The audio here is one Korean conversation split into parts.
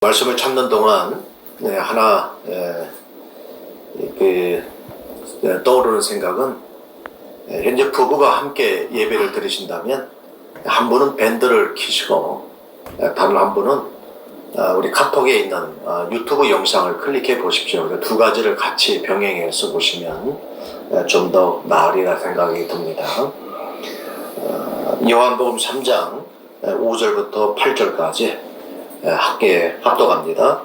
말씀을 찾는 동안 하나 떠오르는 생각은, 현재 부부가 함께 예배를 드리신다면 한 분은 밴드를 키시고 다른 한 분은 우리 카톡에 있는 유튜브 영상을 클릭해 보십시오. 두 가지를 같이 병행해서 보시면 좀 더 나으리라 생각이 듭니다. 요한복음 3장 5절부터 8절까지 함께 합독합니다.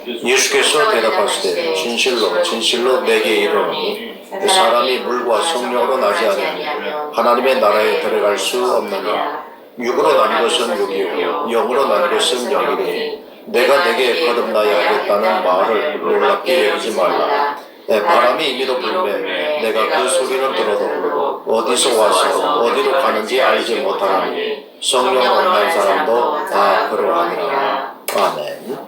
예수께서 대답하시되 진실로 진실로 내게 이르노니 사람이 물과 성령으로 나지 않으면 하나님의 나라에 들어갈 수 없느니라. 육으로 난 것은 육이요 영으로 난 것은 영이니 내가 내게 거듭나야 하겠다는 말을 놀랍게 여기지 말라. 바람이 이미도 불매 내가 그 소리는 들어도 어디서 와서 어디로 가는지 알지 못하나니 성령 없는 사람도 다 그러하니라. 아멘.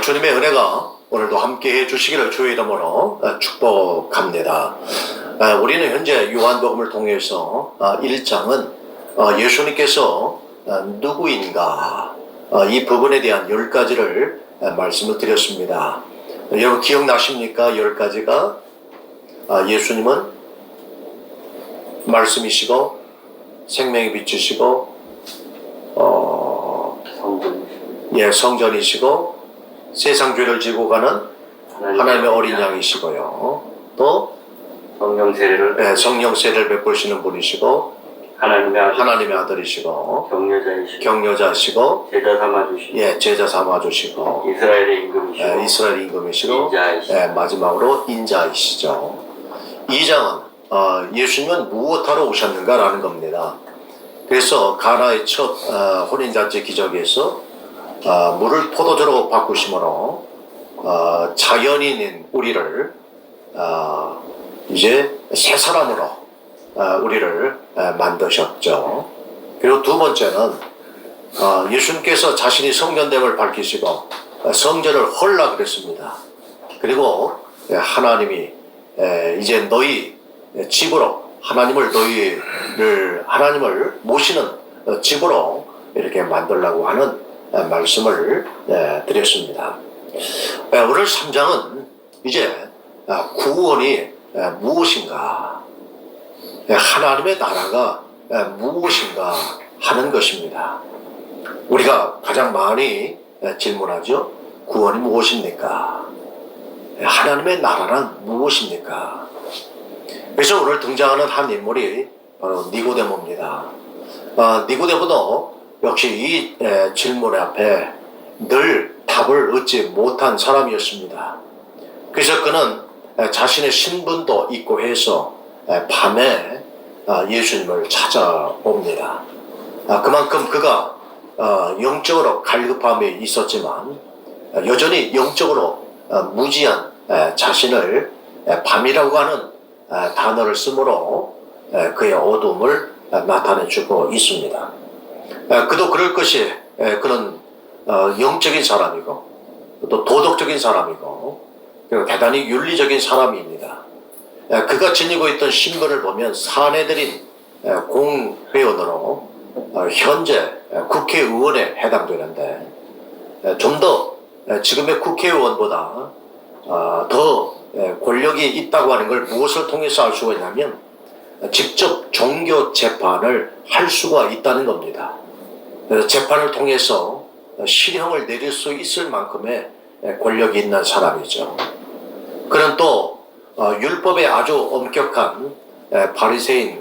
주님의 은혜가 오늘도 함께 해주시기를 주의 이름으로 축복합니다. 우리는 현재 요한복음을 통해서 1장은 예수님께서 누구인가 이 부분에 대한 10가지를 말씀을 드렸습니다. 여러분 기억나십니까? 10가지가 예수님은 말씀이시고 생명의 빛이시고 성전이시고 세상 죄를 지고 가는 하나님의 어린 양이시고요. 또 성령 세례를 베푸시는 분이시고 하나님의 아들이시고 격려자이시고 제자 삼아주시고 이스라엘 임금이시고 마지막으로 인자이시죠. 2장은 예수님은 무엇하러 오셨는가라는 겁니다. 그래서 가나의 첫 혼인잔치 기적에서 물을 포도주로 바꾸심으로 자연인인 우리를 이제 새 사람으로 우리를 만드셨죠. 그리고 두 번째는 예수님께서 자신이 성전됨을 밝히시고 성전을 헐라 그랬습니다. 그리고 하나님이 이제 너희 집으로 하나님을 모시는 집으로 이렇게 만들라고 하는 말씀을 드렸습니다. 오늘 3장은 이제 구원이 무엇인가, 하나님의 나라가 무엇인가 하는 것입니다. 우리가 가장 많이 질문하죠. 구원이 무엇입니까? 하나님의 나라는 무엇입니까? 그래서 오늘 등장하는 한 인물이 바로 니고데모입니다. 니고데모도 역시 이 질문 앞에 늘 답을 얻지 못한 사람이었습니다. 그래서 그는 자신의 신분도 있고 해서 밤에 예수님을 찾아옵니다. 그만큼 그가 영적으로 갈급함이 있었지만 여전히 영적으로 무지한 자신을 밤이라고 하는 단어를 쓰므로 그의 어둠을 나타내주고 있습니다. 그도 그럴 것이 그는 영적인 사람이고 또 도덕적인 사람이고 그리고 대단히 윤리적인 사람입니다. 그가 지니고 있던 신분을 보면 사내들인 공회원으로 현재 국회의원에 해당되는데 좀 더 지금의 국회의원보다 더 권력이 있다고 하는 걸 무엇을 통해서 알 수가 있냐면 직접 종교 재판을 할 수가 있다는 겁니다. 그래서 재판을 통해서 실형을 내릴 수 있을 만큼의 권력이 있는 사람이죠. 그는 또 율법에 아주 엄격한 바리새인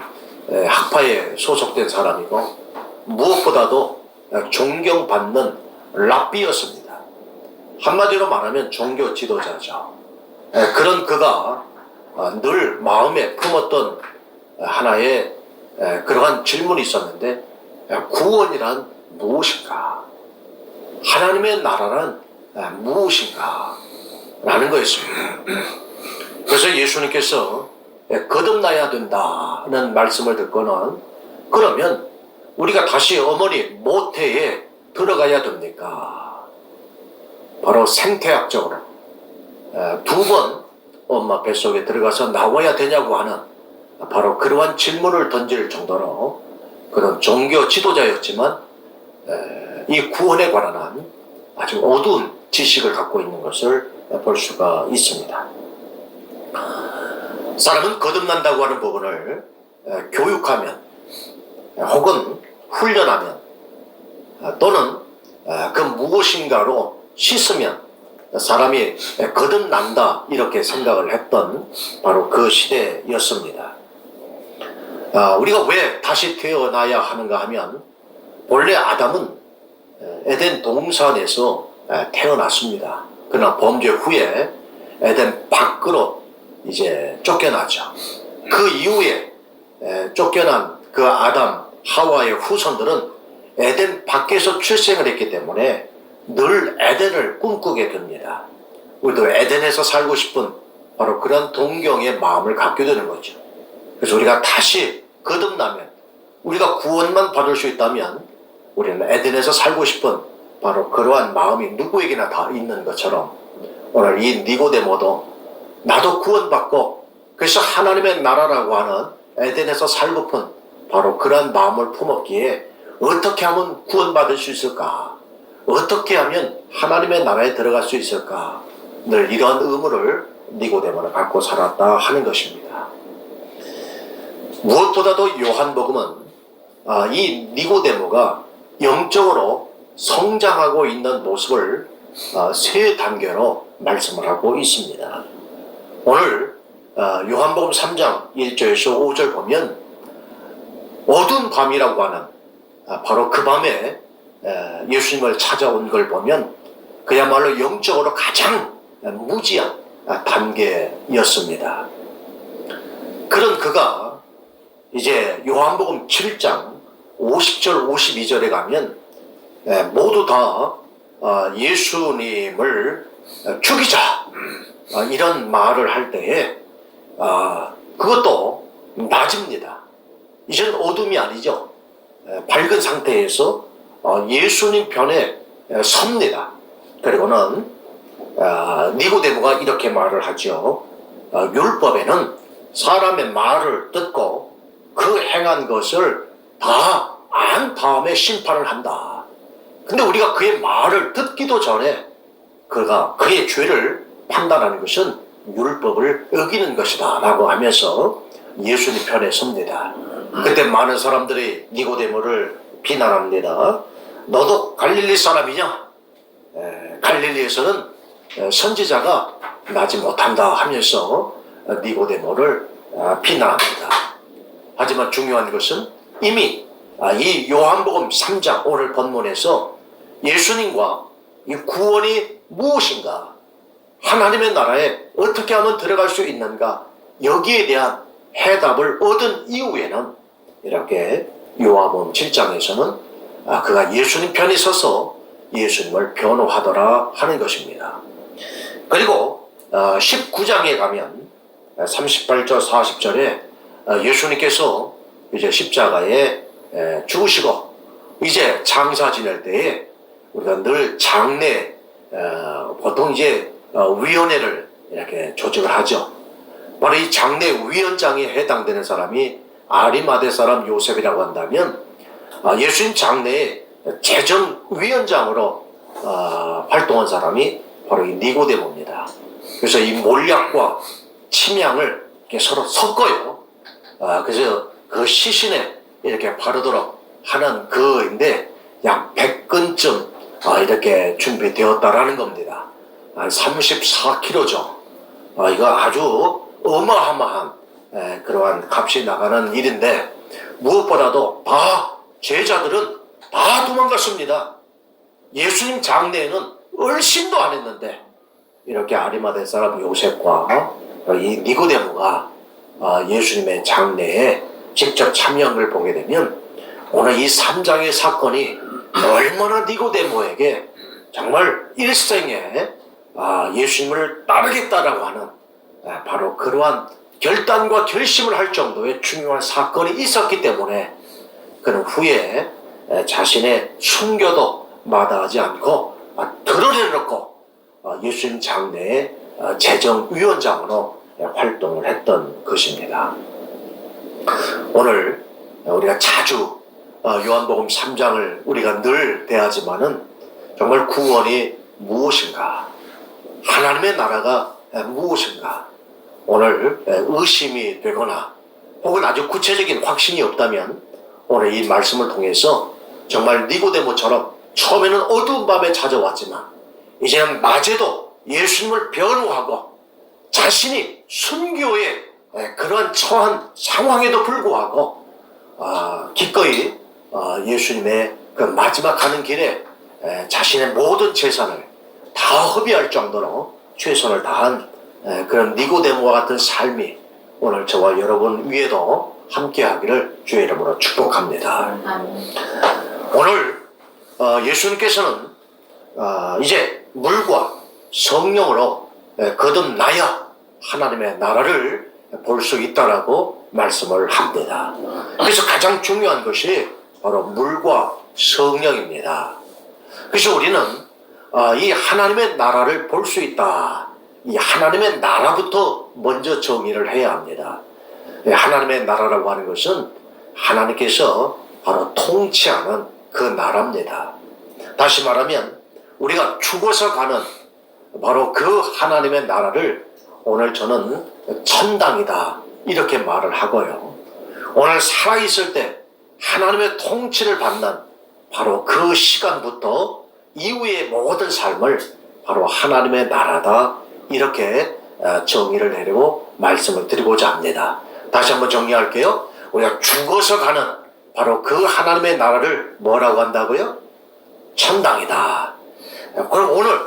학파에 소속된 사람이고 무엇보다도 존경받는 랍비였습니다. 한마디로 말하면 종교 지도자죠. 그런 그가 늘 마음에 품었던 하나의 그러한 질문이 있었는데, 구원이란 무엇인가? 하나님의 나라란 무엇인가? 라는 거였습니다. 그래서 예수님께서 거듭나야 된다는 말씀을 듣고는 그러면 우리가 다시 어머니 모태에 들어가야 됩니까? 바로 생태학적으로 두 번 엄마 뱃속에 들어가서 나와야 되냐고 하는 바로 그러한 질문을 던질 정도로 그런 종교 지도자였지만 이 구원에 관한 아주 어두운 지식을 갖고 있는 것을 볼 수가 있습니다. 사람은 거듭난다고 하는 부분을 교육하면 혹은 훈련하면 또는 그 무엇인가로 씻으면 사람이 거듭난다 이렇게 생각을 했던 바로 그 시대였습니다. 우리가 왜 다시 태어나야 하는가 하면 본래 아담은 에덴 동산에서 태어났습니다. 그러나 범죄 후에 에덴 밖으로 이제 쫓겨나죠. 그 이후에 쫓겨난 그 아담 하와의 후손들은 에덴 밖에서 출생을 했기 때문에 늘 에덴을 꿈꾸게 됩니다. 우리도 에덴에서 살고 싶은 바로 그런 동경의 마음을 갖게 되는 거죠. 그래서 우리가 다시 거듭나면, 우리가 구원만 받을 수 있다면 우리는 에덴에서 살고 싶은 바로 그러한 마음이 누구에게나 다 있는 것처럼 오늘 이 니고데모도 나도 구원받고 그래서 하나님의 나라라고 하는 에덴에서 살고픈 바로 그러한 마음을 품었기에 어떻게 하면 구원받을 수 있을까? 어떻게 하면 하나님의 나라에 들어갈 수 있을까? 늘 이러한 의무를 니고데모는 갖고 살았다 하는 것입니다. 무엇보다도 요한복음은 이 니고데모가 영적으로 성장하고 있는 모습을 세 단계로 말씀을 하고 있습니다. 오늘 요한복음 3장 1절에서 5절 보면 어두운 밤이라고 하는 바로 그 밤에 예수님을 찾아온 걸 보면 그야말로 영적으로 가장 무지한 단계였습니다. 그런 그가 이제 요한복음 7장 50절 52절에 가면 모두 다 예수님을 죽이자 이런 말을 할 때에 그것도 낮입니다. 이젠 어둠이 아니죠. 밝은 상태에서 예수님 편에 섭니다. 그리고는 니고데모가 이렇게 말을 하죠. 율법에는 사람의 말을 듣고 그 행한 것을 다 안 다음에 심판을 한다. 근데 우리가 그의 말을 듣기도 전에 그가 그의 죄를 판단하는 것은 율법을 어기는 것이다 라고 하면서 예수님 편에 섭니다. 그때 많은 사람들이 니고데모를 비난합니다. 너도 갈릴리 사람이냐? 갈릴리에서는 선지자가 나지 못한다 하면서 니고데모를 비난합니다. 하지만 중요한 것은 이미 이 요한복음 3장 오늘 본문에서 예수님과 이 구원이 무엇인가, 하나님의 나라에 어떻게 하면 들어갈 수 있는가, 여기에 대한 해답을 얻은 이후에는 이렇게 요한복음 7장에서는 그가 예수님 편에 서서 예수님을 변호하더라 하는 것입니다. 그리고 19장에 가면 38절 40절에 예수님께서 이제 십자가에 죽으시고 이제 장사 지낼 때에 우리가 늘 장례 보통 이제 위원회를 이렇게 조직을 하죠. 바로 이 장례 위원장에 해당되는 사람이 아리마대 사람 요셉이라고 한다면 예수님 장례의 재정위원장으로 활동한 사람이 바로 이 니고데모입니다. 그래서 이 몰약과 침향을 이렇게 서로 섞어요. 그래서 그 시신에 이렇게 바르도록 하는 그인데 약 100근쯤 이렇게 준비되었다라는 겁니다. 한 34kg죠. 이거 아주 어마어마한 그러한 값이 나가는 일인데 무엇보다도 다 제자들은 다 도망갔습니다. 예수님 장례에는 얼씬도 안 했는데 이렇게 아리마대 사람 요셉과 이 니고데모가 예수님의 장례에 직접 참여한 걸 보게 되면 오늘 이 3장의 사건이 얼마나 니고데모에게 정말 일생에 예수님을 따르겠다라고 하는 바로 그러한 결단과 결심을 할 정도의 중요한 사건이 있었기 때문에 그는 후에 자신의 순교도 마다하지 않고 드러내놓고 예수님 장례의 재정위원장으로 활동을 했던 것입니다. 오늘 우리가 자주 요한복음 3장을 우리가 늘 대하지만은 정말 구원이 무엇인가? 하나님의 나라가 무엇인가? 오늘 의심이 되거나 혹은 아주 구체적인 확신이 없다면 오늘 이 말씀을 통해서 정말 니고데모처럼 처음에는 어두운 밤에 찾아왔지만 이제는 낮에도 예수님을 변호하고 자신이 순교의 그러한 처한 상황에도 불구하고 기꺼이 예수님의 그 마지막 가는 길에 자신의 모든 재산을 다 허비할 정도로 최선을 다한 그런 니고데모와 같은 삶이 오늘 저와 여러분 위에도 함께하기를 주의 이름으로 축복합니다. 오늘 예수님께서는 이제 물과 성령으로 거듭나야 하나님의 나라를 볼 수 있다라고 말씀을 합니다. 그래서 가장 중요한 것이 바로 물과 성령입니다. 그래서 우리는 이 하나님의 나라를 볼 수 있다. 이 하나님의 나라부터 먼저 정의를 해야 합니다. 하나님의 나라라고 하는 것은 하나님께서 바로 통치하는 그 나라입니다. 다시 말하면 우리가 죽어서 가는 바로 그 하나님의 나라를 오늘 저는 천당이다 이렇게 말을 하고요. 오늘 살아있을 때 하나님의 통치를 받는 바로 그 시간부터 이후의 모든 삶을 바로 하나님의 나라다 이렇게 정의를 내리고 말씀을 드리고자 합니다. 다시 한번 정리할게요. 우리가 죽어서 가는 바로 그 하나님의 나라를 뭐라고 한다고요? 천당이다. 그럼 오늘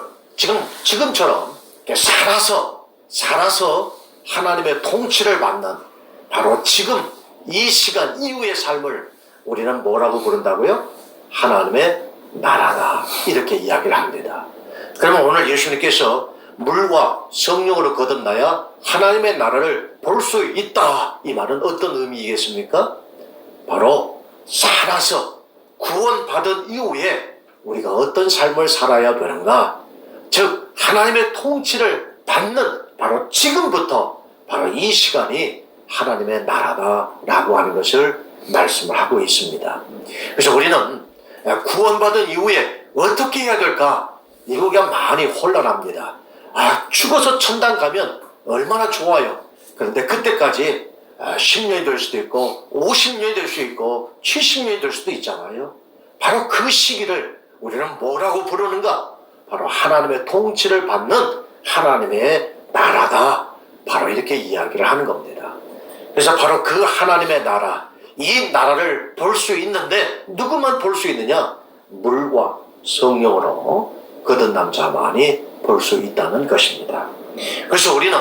지금처럼 살아서 하나님의 통치를 받는 바로 지금 이 시간 이후의 삶을 우리는 뭐라고 부른다고요? 하나님의 나라다 이렇게 이야기를 합니다. 그러면 오늘 예수님께서 물과 성령으로 거듭나야 하나님의 나라를 볼 수 있다 이 말은 어떤 의미이겠습니까? 바로 살아서 구원받은 이후에 우리가 어떤 삶을 살아야 되는가, 즉 하나님의 통치를 받는 바로 지금부터 바로 이 시간이 하나님의 나라다라고 하는 것을 말씀을 하고 있습니다. 그래서 우리는 구원받은 이후에 어떻게 해야 될까? 이거가 많이 혼란합니다. 죽어서 천당 가면 얼마나 좋아요. 그런데 그때까지 10년이 될 수도 있고 50년이 될 수 있고 70년이 될 수도 있잖아요. 바로 그 시기를 우리는 뭐라고 부르는가? 바로 하나님의 통치를 받는 하나님의 나라다. 바로 이렇게 이야기를 하는 겁니다. 그래서 바로 그 하나님의 나라, 이 나라를 볼 수 있는데 누구만 볼 수 있느냐? 물과 성령으로 거듭난 자만이 볼 수 있다는 것입니다. 그래서 우리는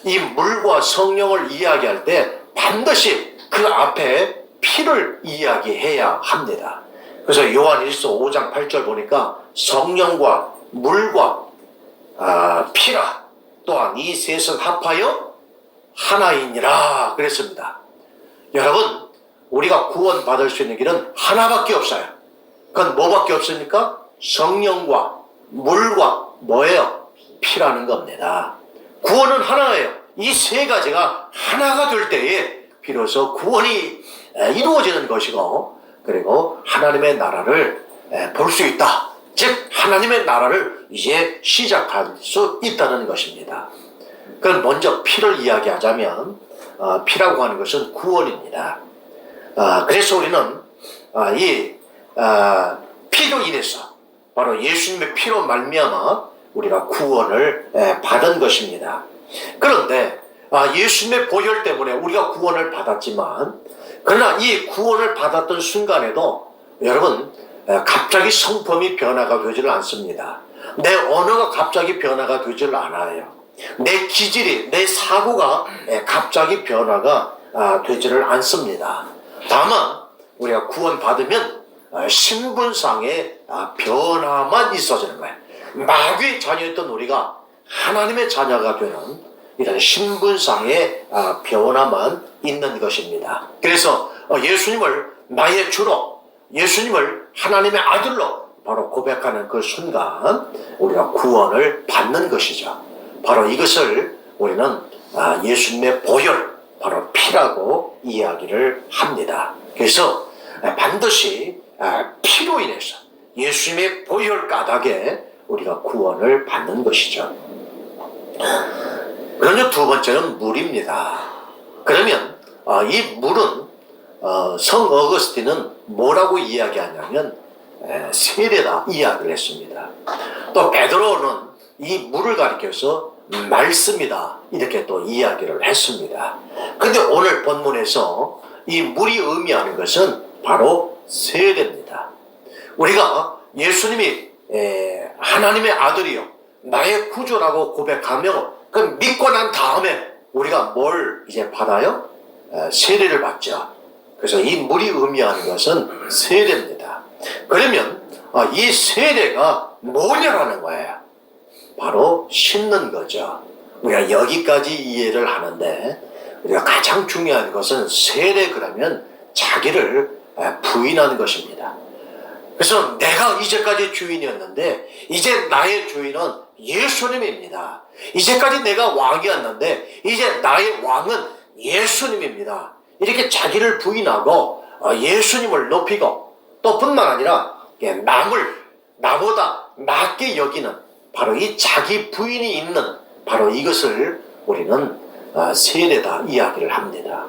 이 물과 성령을 이야기할 때 반드시 그 앞에 피를 이야기해야 합니다. 그래서 요한일서 5장 8절 보니까 성령과 물과 피라 또한 이 셋은 합하여 하나이니라 그랬습니다. 여러분, 우리가 구원받을 수 있는 길은 하나밖에 없어요. 그건 뭐밖에 없습니까? 성령과 물과 뭐예요? 피라는 겁니다. 구원은 하나예요. 이 세 가지가 하나가 될 때에 비로소 구원이 이루어지는 것이고, 그리고 하나님의 나라를 볼 수 있다. 즉 하나님의 나라를 이제 시작할 수 있다는 것입니다. 그건 먼저 피를 이야기하자면 피라고 하는 것은 구원입니다. 그래서 우리는 이 피로 인해서 바로 예수님의 피로 말미암아 우리가 구원을 받은 것입니다. 그런데 예수님의 보혈 때문에 우리가 구원을 받았지만, 그러나 이 구원을 받았던 순간에도 여러분 갑자기 성품이 변화가 되지를 않습니다. 내 언어가 갑자기 변화가 되지를 않아요. 내 기질이, 내 사고가 갑자기 변화가 되지를 않습니다. 다만 우리가 구원받으면 신분상의 변화만 있어지는 거예요. 마귀의 자녀였던 우리가 하나님의 자녀가 되는 이런 신분상의 변화만 있는 것입니다. 그래서 예수님을 나의 주로, 예수님을 하나님의 아들로 바로 고백하는 그 순간 우리가 구원을 받는 것이죠. 바로 이것을 우리는 예수님의 보혈, 바로 피라고 이야기를 합니다. 그래서 반드시 피로 인해서 예수님의 보혈 까닭에 우리가 구원을 받는 것이죠. 그런데 두 번째는 물입니다. 그러면 이 물은 성 어거스틴은 뭐라고 이야기하냐면 세례다 이야기를 했습니다. 또 베드로는 이 물을 가리켜서 말씀이다 이렇게 또 이야기를 했습니다. 그런데 오늘 본문에서 이 물이 의미하는 것은 바로 세례입니다. 우리가 예수님이 하나님의 아들이요 나의 구주라고 고백하며 그 믿고 난 다음에 우리가 뭘 이제 받아요? 세례를 받죠. 그래서 이 물이 의미하는 것은 세례입니다. 그러면 이 세례가 뭐냐라는 거예요. 바로 씻는 거죠. 우리가 여기까지 이해를 하는데 우리가 가장 중요한 것은 세례 그러면 자기를 부인하는 것입니다. 그래서 내가 이제까지 주인이었는데 이제 나의 주인은 예수님입니다. 이제까지 내가 왕이었는데 이제 나의 왕은 예수님입니다. 이렇게 자기를 부인하고 예수님을 높이고 또 뿐만 아니라 남을 나보다 낫게 여기는 바로 이 자기 부인이 있는 바로 이것을 우리는 세례다 이야기를 합니다.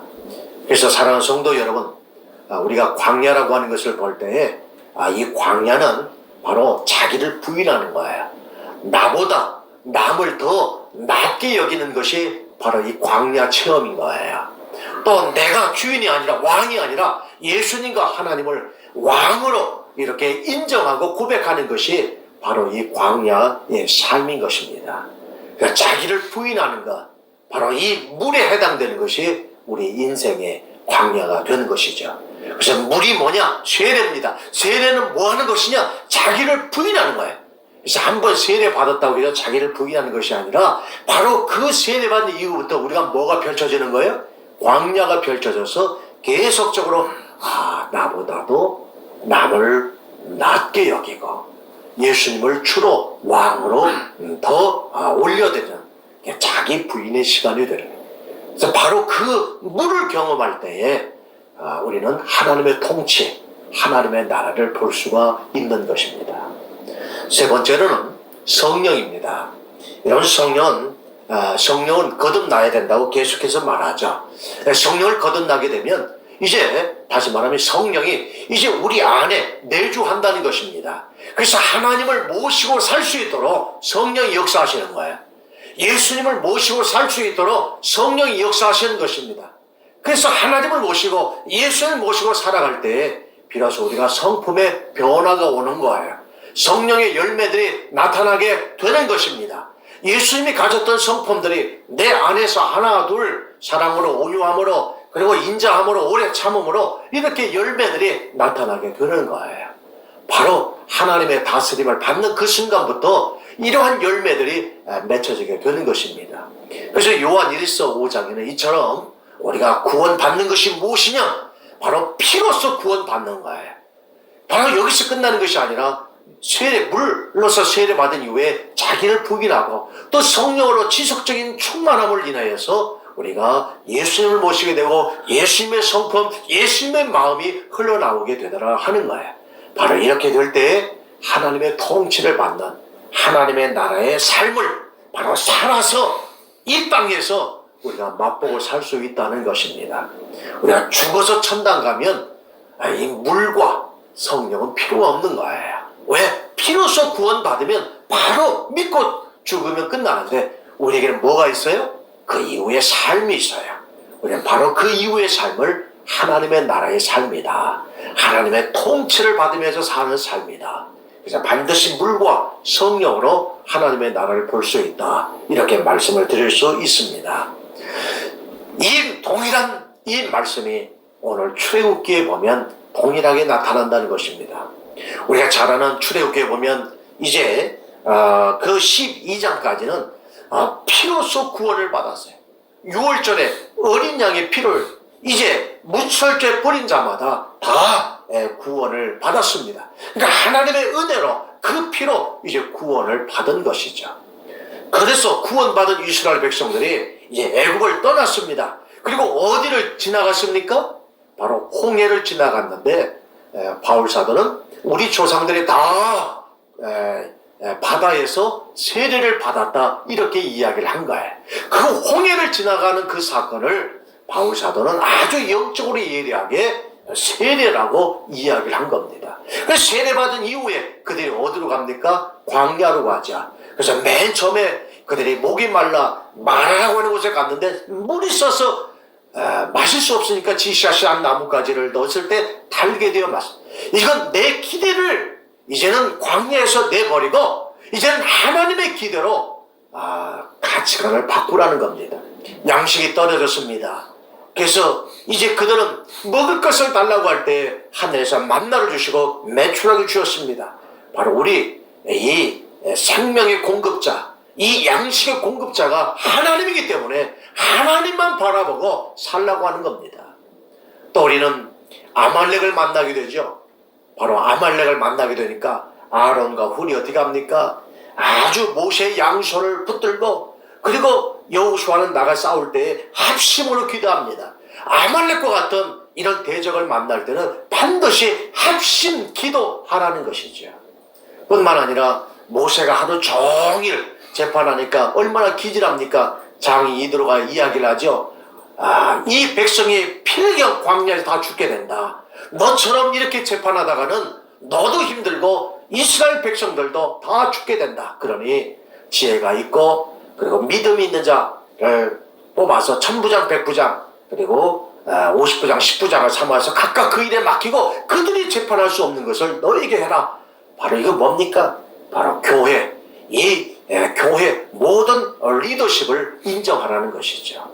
그래서 사랑하는 성도 여러분, 우리가 광야라고 하는 것을 볼 때에 이 광야는 바로 자기를 부인하는 거예요. 나보다 남을 더 낫게 여기는 것이 바로 이 광야 체험인 거예요. 또 내가 주인이 아니라 왕이 아니라 예수님과 하나님을 왕으로 이렇게 인정하고 고백하는 것이 바로 이 광야의 삶인 것입니다. 그러니까 자기를 부인하는 것, 바로 이 물에 해당되는 것이 우리 인생의 광야가 되는 것이죠. 그래서 물이 뭐냐? 세례입니다. 세례는 뭐 하는 것이냐? 자기를 부인하는 거예요. 그래서 한번 세례 받았다고 해서 자기를 부인하는 것이 아니라 바로 그 세례 받은 이후부터 우리가 뭐가 펼쳐지는 거예요? 광야가 펼쳐져서 계속적으로 나보다도 남을 낮게 여기고 예수님을 주로 왕으로 더 올려드리는 자기 부인의 시간이 되는 거예요. 그래서 바로 그 물을 경험할 때에 우리는 하나님의 통치, 하나님의 나라를 볼 수가 있는 것입니다. 세 번째로는 성령입니다. 이런 성령은 거듭나야 된다고 계속해서 말하죠. 성령을 거듭나게 되면 이제 다시 말하면 성령이 이제 우리 안에 내주한다는 것입니다. 그래서 하나님을 모시고 살 수 있도록 성령이 역사하시는 거예요. 예수님을 모시고 살 수 있도록 성령이 역사하시는 것입니다. 그래서 하나님을 모시고 예수님을 모시고 살아갈 때 비로소 우리가 성품의 변화가 오는 거예요. 성령의 열매들이 나타나게 되는 것입니다. 예수님이 가졌던 성품들이 내 안에서 하나 둘 사랑으로 온유함으로 그리고 인자함으로 오래 참음으로 이렇게 열매들이 나타나게 되는 거예요. 바로 하나님의 다스림을 받는 그 순간부터 이러한 열매들이 맺혀지게 되는 것입니다. 그래서 요한 1서 5장에는 이처럼 우리가 구원받는 것이 무엇이냐? 바로 피로써 구원받는 거예요. 바로 여기서 끝나는 것이 아니라 물로서 세례받은 이후에 자기를 부인하고 또 성령으로 지속적인 충만함을 인하여서 우리가 예수님을 모시게 되고 예수님의 성품, 예수님의 마음이 흘러나오게 되더라 하는 거예요. 바로 이렇게 될 때 하나님의 통치를 받는 하나님의 나라의 삶을 바로 살아서 이 땅에서 우리가 맛보고 살 수 있다는 것입니다. 우리가 죽어서 천당 가면 이 물과 성령은 필요가 없는 거예요. 왜? 피로써 구원받으면 바로 믿고 죽으면 끝나는데 우리에게는 뭐가 있어요? 그 이후의 삶이 있어요. 우리는 바로 그 이후의 삶을 하나님의 나라의 삶이다. 하나님의 통치를 받으면서 사는 삶이다. 그래서 반드시 물과 성령으로 하나님의 나라를 볼 수 있다. 이렇게 말씀을 드릴 수 있습니다. 이 동일한 이 말씀이 오늘 출애굽기에 보면 동일하게 나타난다는 것입니다. 우리가 잘 아는 출애굽기에 보면 이제 그 12장까지는 피로써 구원을 받았어요. 6월절에 어린 양의 피를 이제 무설죄 뿌린 자마다 다 구원을 받았습니다. 그러니까 하나님의 은혜로 그 피로 이제 구원을 받은 것이죠. 그래서 구원받은 이스라엘 백성들이 이제 애국을 떠났습니다. 그리고 어디를 지나갔습니까? 바로 홍해를 지나갔는데 바울 사도는 우리 조상들이 다 바다에서 세례를 받았다 이렇게 이야기를 한 거예요. 그 홍해를 지나가는 그 사건을 바울 사도는 아주 영적으로 예리하게 세례라고 이야기를 한 겁니다. 그래서 세례받은 이후에 그들이 어디로 갑니까? 광야로 가자. 그래서 맨 처음에 그들이 목이 말라 마라라고 하는 곳에 갔는데 물이 있어서 마실 수 없으니까 지샤시한 나뭇가지를 넣었을 때 달게 되어 마셨습니다. 이건 내 기대를 이제는 광야에서 내버리고 이제는 하나님의 기대로 가치관을 바꾸라는 겁니다. 양식이 떨어졌습니다. 그래서 이제 그들은 먹을 것을 달라고 할 때 하늘에서 만나를 주시고 메추라기를 주었습니다. 바로 우리 이 생명의 공급자, 이 양식의 공급자가 하나님이기 때문에 하나님만 바라보고 살라고 하는 겁니다. 또 우리는 아말렉을 만나게 되죠. 바로 아말렉을 만나게 되니까 아론과 훌이 어떻게 합니까? 아주 모세의 양손을 붙들고 그리고 여호수아는 나가 싸울 때 합심으로 기도합니다. 아말렉과 같은 이런 대적을 만날 때는 반드시 합심 기도하라는 것이죠. 뿐만 아니라 모세가 하루 종일 재판하니까 얼마나 기질합니까? 장이 이드로가 이야기를 하죠. 이 백성이 필경 광야에서 다 죽게 된다. 너처럼 이렇게 재판하다가는 너도 힘들고 이스라엘 백성들도 다 죽게 된다. 그러니 지혜가 있고 그리고 믿음이 있는 자를 뽑아서 천부장, 백부장 그리고 50부장, 10부장을 삼아서 각각 그 일에 맡기고 그들이 재판할 수 없는 것을 너에게 해라. 바로 이거 뭡니까? 바로 교회. 이 교회 모든 리더십을 인정하라는 것이죠.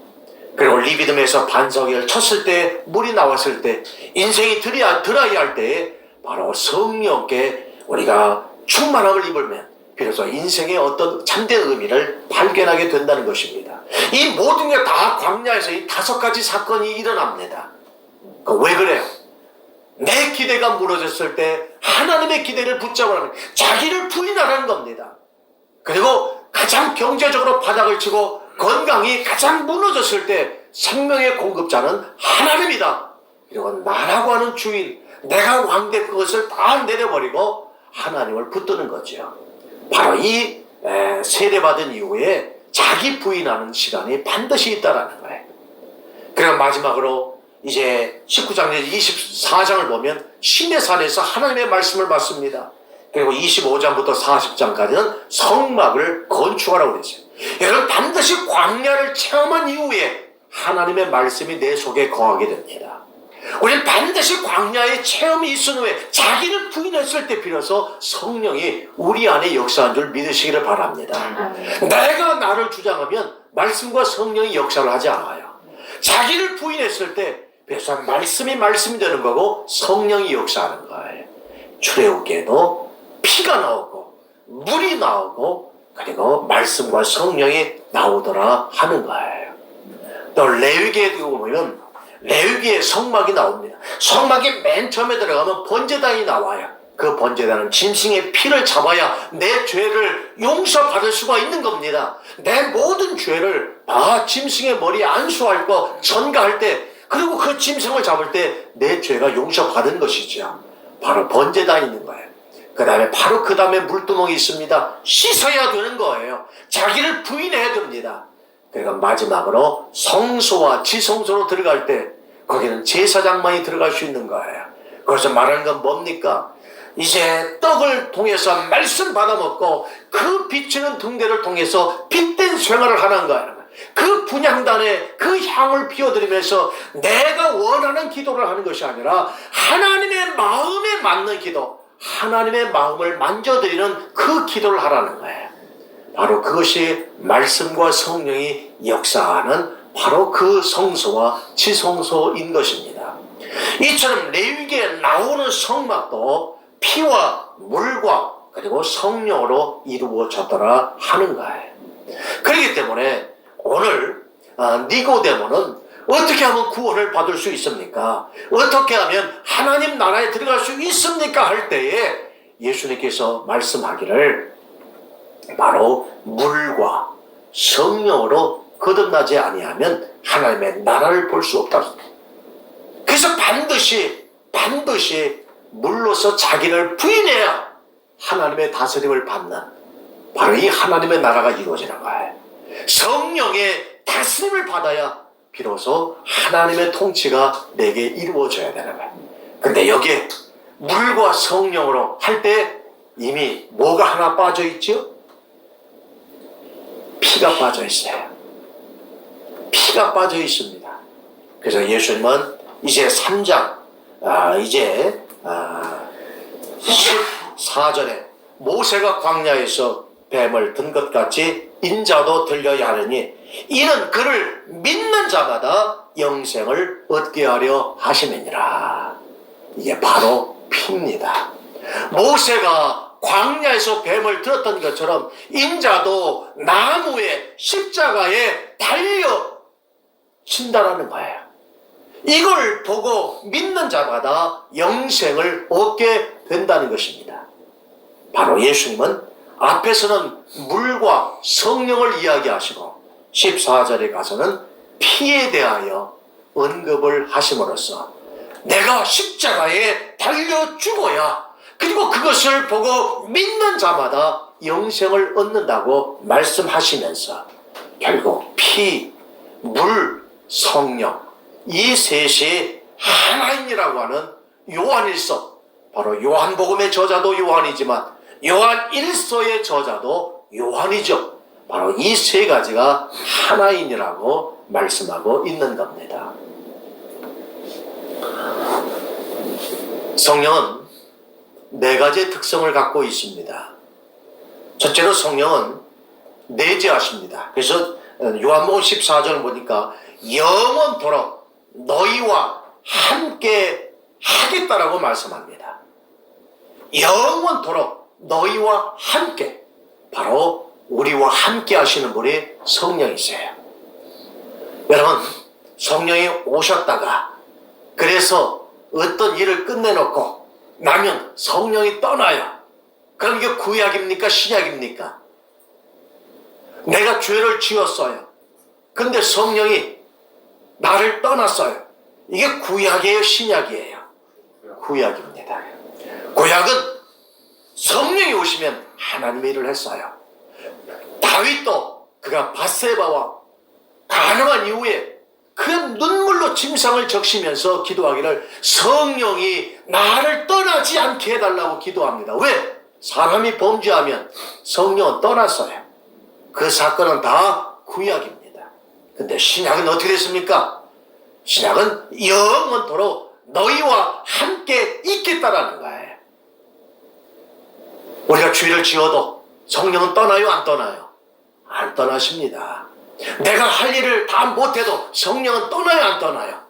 그리고 리비듬에서 반석을 쳤을 때 물이 나왔을 때 인생이 드라이할 때 바로 성령께 우리가 충만함을 입으면 비로소 인생의 어떤 참된 의미를 발견하게 된다는 것입니다. 이 모든 게 다 광야에서 이 5가지 사건이 일어납니다. 왜 그래요? 내 기대가 무너졌을 때 하나님의 기대를 붙잡으라는 자기를 부인하라는 겁니다. 그리고 가장 경제적으로 바닥을 치고 건강이 가장 무너졌을 때 생명의 공급자는 하나님이다. 그리고 나라고 하는 주인, 내가 왕된 것을 다 내려버리고 하나님을 붙드는 거죠. 바로 이 세례받은 이후에 자기 부인하는 시간이 반드시 있다라는 거예요. 그리고 마지막으로 이제 19장 내지 24장을 보면 시내산에서 하나님의 말씀을 받습니다. 그리고 25장부터 40장까지는 성막을 건축하라고 그랬어요. 여러분 반드시 광야를 체험한 이후에 하나님의 말씀이 내 속에 거하게 됩니다. 우리는 반드시 광야의 체험이 있은 후에 자기를 부인했을 때 비로소 성령이 우리 안에 역사한 줄 믿으시기를 바랍니다. 내가 나를 주장하면 말씀과 성령이 역사를 하지 않아요. 자기를 부인했을 때 비로소 말씀이 되는 거고 성령이 역사하는 거예요. 출애굽기에도 피가 나오고 물이 나오고 그리고 말씀과 성령이 나오더라 하는 거예요. 또 레위기에도 보면 레위기의 성막이 나옵니다. 성막이 맨 처음에 들어가면 번제단이 나와요. 그 번제단은 짐승의 피를 잡아야 내 죄를 용서받을 수가 있는 겁니다. 내 모든 죄를 다 짐승의 머리에 안수할 거 전가할 때 그리고 그 짐승을 잡을 때 내 죄가 용서받은 것이죠. 바로 번제단이 있는 거예요. 그 다음에 물두멍이 있습니다. 씻어야 되는 거예요. 자기를 부인해야 됩니다. 그리고 마지막으로 성소와 지성소로 들어갈 때 거기는 제사장만이 들어갈 수 있는 거예요. 그래서 말하는 건 뭡니까? 이제 떡을 통해서 말씀 받아먹고 그 비치는 등대를 통해서 빛된 생활을 하는 거예요. 그 분향단에 그 향을 피워드리면서 내가 원하는 기도를 하는 것이 아니라 하나님의 마음에 맞는 기도, 하나님의 마음을 만져드리는 그 기도를 하라는 거예요. 바로 그것이 말씀과 성령이 역사하는 바로 그 성소와 지성소인 것입니다. 이처럼 레위기에 나오는 성막도 피와 물과 그리고 성령으로 이루어졌더라 하는 거예요. 그렇기 때문에 오늘 니고데모는 어떻게 하면 구원을 받을 수 있습니까? 어떻게 하면 하나님 나라에 들어갈 수 있습니까? 할 때에 예수님께서 말씀하기를 바로 물과 성령으로 거듭나지 아니하면 하나님의 나라를 볼 수 없다. 그래서 반드시 물로서 자기를 부인해야 하나님의 다스림을 받는 바로 이 하나님의 나라가 이루어지는 거예요. 성령의 다스림을 받아야 비로소 하나님의 통치가 내게 이루어져야 되는 거예요. 근데 여기에 물과 성령으로 할 때 이미 뭐가 하나 빠져 있죠? 피가 빠져 있어요. 피가 빠져 있습니다. 그래서 예수님은 이제 3장 이제 14절에 모세가 광야에서 뱀을 든 것 같이 인자도 들려야 하느니 이는 그를 믿는 자마다 영생을 얻게 하려 하심이니라. 이게 바로 피입니다. 모세가 광야에서 뱀을 들었던 것처럼 인자도 나무에 십자가에 달려 친다라는 거예요. 이걸 보고 믿는 자마다 영생을 얻게 된다는 것입니다. 바로 예수님은 앞에서는 물과 성령을 이야기하시고 14절에 가서는 피에 대하여 언급을 하심으로써 내가 십자가에 달려 죽어야 그리고 그것을 보고 믿는 자마다 영생을 얻는다고 말씀하시면서 결국 피, 물, 성령 이 셋이 하나인이라고 하는 요한일서, 바로 요한복음의 저자도 요한이지만 요한일서의 저자도 요한이죠. 바로 이 세 가지가 하나인이라고 말씀하고 있는 겁니다. 성령은 네 가지의 특성을 갖고 있습니다. 첫째로 성령은 내재하십니다. 그래서 요한복음 14절 보니까 영원토록 너희와 함께 하겠다라고 말씀합니다. 영원토록 너희와 함께, 바로 우리와 함께 하시는 분이 성령이세요. 여러분, 성령이 오셨다가 그래서 어떤 일을 끝내놓고 나면 성령이 떠나요. 그럼 이게 구약입니까? 신약입니까? 내가 죄를 지었어요. 근데 성령이 나를 떠났어요. 이게 구약이에요? 신약이에요? 구약입니다. 구약은 성령이 오시면 하나님의 일을 했어요. 다윗도 그가 밧세바와 가늠한 이후에 그 눈물로 침상을 적시면서 기도하기를 성령이 나를 떠나지 않게 해달라고 기도합니다. 왜? 사람이 범죄하면 성령은 떠났어요. 그 사건은 다 구약입니다. 근데 신약은 어떻게 됐습니까? 신약은 영원토록 너희와 함께 있겠다라는 거예요. 우리가 죄를 지어도 성령은 떠나요? 안 떠나요? 안 떠나십니다. 내가 할 일을 다 못해도 성령은 떠나요? 안 떠나요?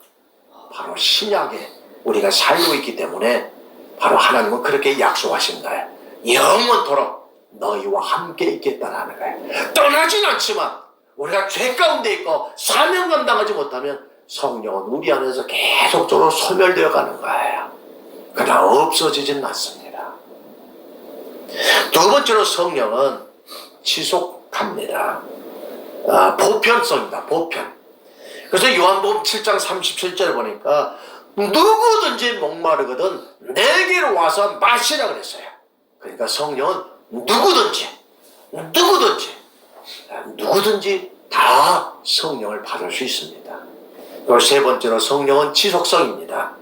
바로 신약에 우리가 살고 있기 때문에 바로 하나님은 그렇게 약속하신 거예요. 영원토록 너희와 함께 있겠다라는 거예요. 떠나진 않지만 우리가 죄 가운데 있고 사명 감당하지 못하면 성령은 우리 안에서 계속적으로 소멸되어 가는 거예요. 그러나 없어지진 않습니다. 두 번째로 성령은 지속합니다. 보편성입니다. 보편. 그래서 요한복음 7장 37절 보니까 누구든지 목마르거든 내게로 와서 마시라 그랬어요. 그러니까 성령은 누구든지 다 성령을 받을 수 있습니다. 그리고 세 번째로 성령은 지속성입니다.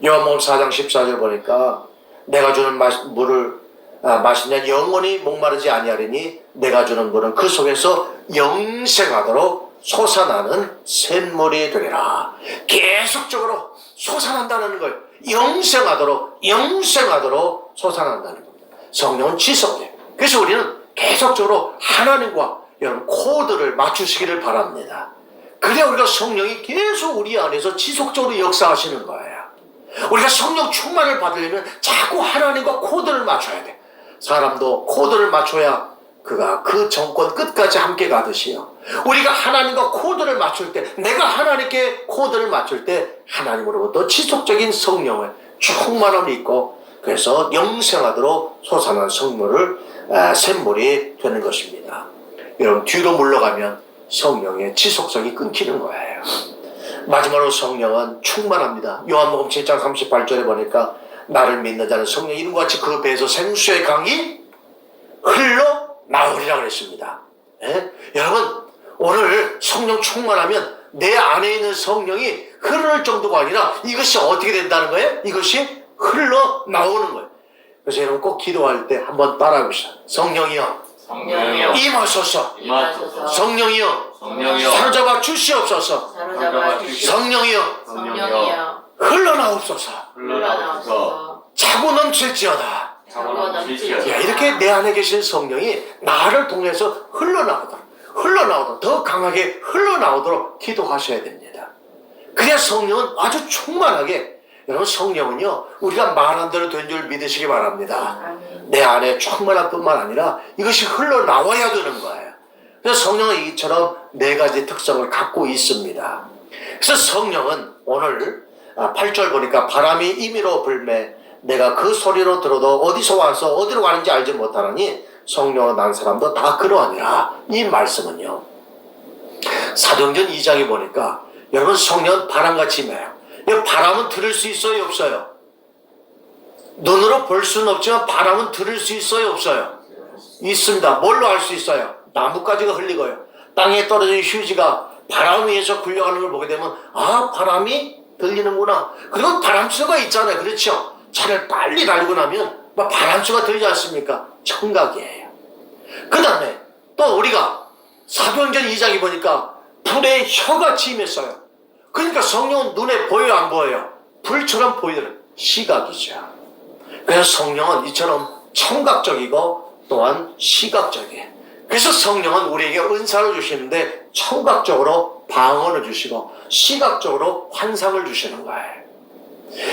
요한복음 4장 14절 보니까 내가 주는 물을 마시면 영원히 목마르지 아니하리니 내가 주는 물은 그 속에서 영생하도록 솟아나는 샘물이 되리라. 계속적으로 솟아난다는 걸 영생하도록 솟아난다는 겁니다. 성령은 지속돼요. 그래서 우리는 계속적으로 하나님과 여러분 코드를 맞추시기를 바랍니다. 그래야 우리가 성령이 계속 우리 안에서 지속적으로 역사하시는 거예요. 우리가 성령 충만을 받으려면 자꾸 하나님과 코드를 맞춰야 돼. 사람도 코드를 맞춰야 그가 그 정권 끝까지 함께 가듯이요. 우리가 하나님과 코드를 맞출 때, 내가 하나님께 코드를 맞출 때 하나님으로부터 지속적인 성령을 충만함이 있고 그래서 영생하도록 솟아난 샘물이 되는 것입니다. 여러분 뒤로 물러가면 성령의 지속성이 끊기는 거예요. 마지막으로 성령은 충만합니다. 요한복음 7장 38절에 보니까 나를 믿는 자는 성령 이름과 같이 그 배에서 생수의 강이 흘러나오리라 그랬습니다. 예? 여러분 오늘 성령 충만하면 내 안에 있는 성령이 흐를 정도가 아니라 이것이 어떻게 된다는 거예요? 이것이 흘러나오는 거예요. 그래서 여러분 꼭 기도할 때 한번 따라해보시죠. 성령이여, 성령이여 임하소서. 임하소서. 성령이여, 성령이여 사로잡아 주시옵소서. 사로잡아 주시옵소서. 성령이여, 성령이여 흘러나옵소서. 흘러나옵소서. 차고 넘칠지어다. 차고 넘칠지어다. 야, 이렇게 내 안에 계신 성령이 나를 통해서 흘러나오도록 더 강하게 흘러나오도록 기도하셔야 됩니다. 그래야 성령은 아주 충만하게, 여러분 성령은요 우리가 말한 대로 된 줄 믿으시기 바랍니다. 내 안에 충만할 뿐만 아니라 이것이 흘러나와야 되는 거예요. 그래서 성령은 이처럼 네 가지 특성을 갖고 있습니다. 그래서 성령은 오늘 8절 보니까 바람이 임의로 불매 내가 그 소리로 들어도 어디서 와서 어디로 가는지 알지 못하느니 성령을 난 사람도 다 그러하니라. 이 말씀은요 사도행전 2장에 보니까 여러분 성령은 바람같이 임해요. 바람은 들을 수 있어요 없어요? 눈으로 볼 수는 없지만 바람은 들을 수 있어요 없어요? 있습니다. 뭘로 알 수 있어요? 나뭇가지가 흘리고요 땅에 떨어진 휴지가 바람 위에서 굴려가는 걸 보게 되면 아 바람이 들리는구나. 그리고 바람수가 있잖아요. 그렇죠? 차를 빨리 달리고 나면 막 바람수가 들리지 않습니까? 청각이에요. 그 다음에 또 우리가 사도행전 2장에 보니까 불에 혀같이 임했어요. 그러니까 성령은 눈에 보여요 안 보여요? 불처럼 보이는 시각이죠. 그래서 성령은 이처럼 청각적이고 또한 시각적이에요. 그래서 성령은 우리에게 은사를 주시는데 청각적으로 방언을 주시고 시각적으로 환상을 주시는 거예요.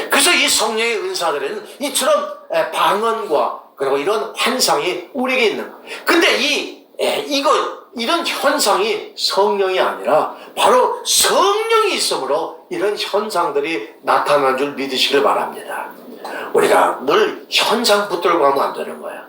그래서 이 성령의 은사들에는 이처럼 방언과 그리고 이런 환상이 우리에게 있는 거예요. 근데 이런 현상이 성령이 아니라 바로 성령이 있으므로 이런 현상들이 나타나는 줄 믿으시길 바랍니다. 우리가 늘 현상 붙들고 하면 안 되는 거예요.